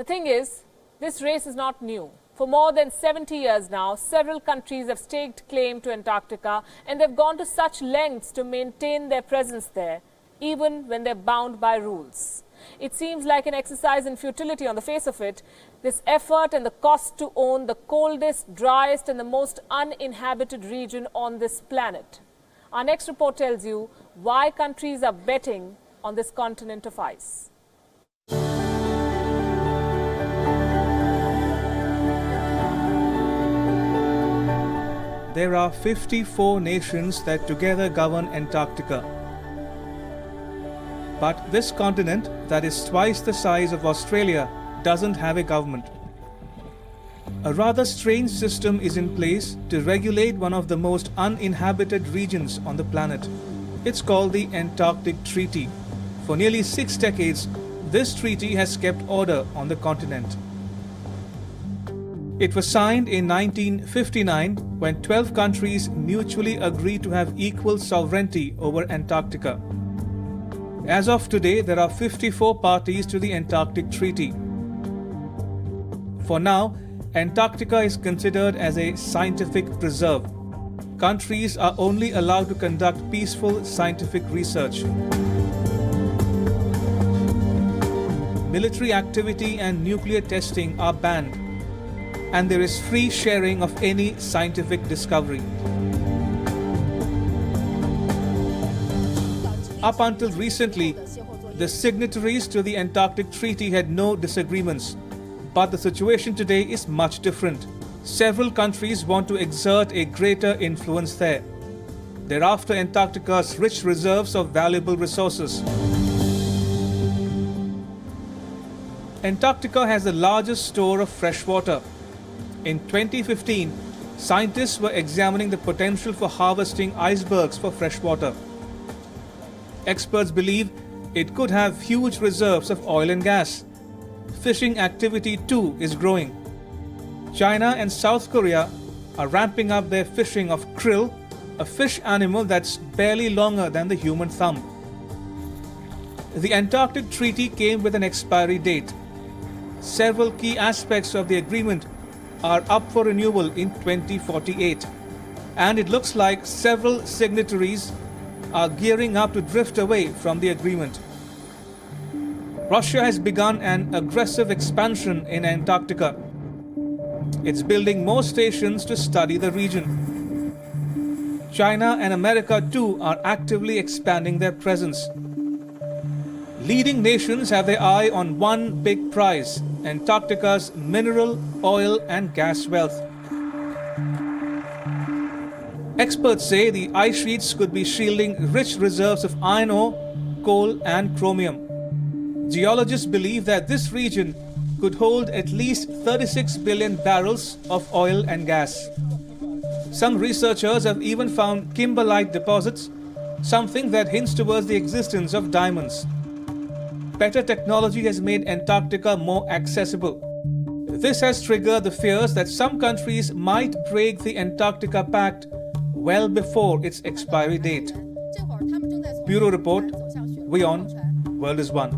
The thing is, this race is not new. For more than 70 years now, several countries have staked claim to Antarctica, and they've gone to such lengths to maintain their presence there, even when they're bound by rules. It seems like an exercise in futility on the face of it, this effort and the cost to own the coldest, driest and the most uninhabited region on this planet. Our next report tells you why countries are betting on this continent of ice. There are 54 nations that together govern Antarctica. But this continent, that is twice the size of Australia, doesn't have a government. A rather strange system is in place to regulate one of the most uninhabited regions on the planet. It's called the Antarctic Treaty. For nearly 6 decades, this treaty has kept order on the continent. It was signed in 1959 when 12 countries mutually agreed to have equal sovereignty over Antarctica. As of today, there are 54 parties to the Antarctic Treaty. For now, Antarctica is considered as a scientific preserve. Countries are only allowed to conduct peaceful scientific research. Military activity and nuclear testing are banned, and there is free sharing of any scientific discovery. Up until recently, the signatories to the Antarctic Treaty had no disagreements, but the situation today is much different. Several countries want to exert a greater influence there. They're after Antarctica's rich reserves of valuable resources. Antarctica has the largest store of fresh water. In 2015, scientists were examining the potential for harvesting icebergs for fresh water. Experts believe it could have huge reserves of oil and gas. Fishing activity too is growing. China and South Korea are ramping up their fishing of krill, a fish animal that's barely longer than the human thumb. The Antarctic Treaty came with an expiry date. Several key aspects of the agreement are up for renewal in 2048, and it looks like several signatories are gearing up to drift away from the agreement. Russia has begun an aggressive expansion in Antarctica. It's building more stations to study the region. China and America too are actively expanding their presence. Leading nations have their eye on one big prize: Antarctica's mineral, oil and gas wealth. Experts say the ice sheets could be shielding rich reserves of iron ore, coal and chromium. Geologists believe that this region could hold at least 36 billion barrels of oil and gas. Some researchers have even found kimberlite deposits, something that hints towards the existence of diamonds. Better technology has made Antarctica more accessible. This has triggered the fears that some countries might break the Antarctica Pact well before its expiry date. Bureau Report, Wion, World is One.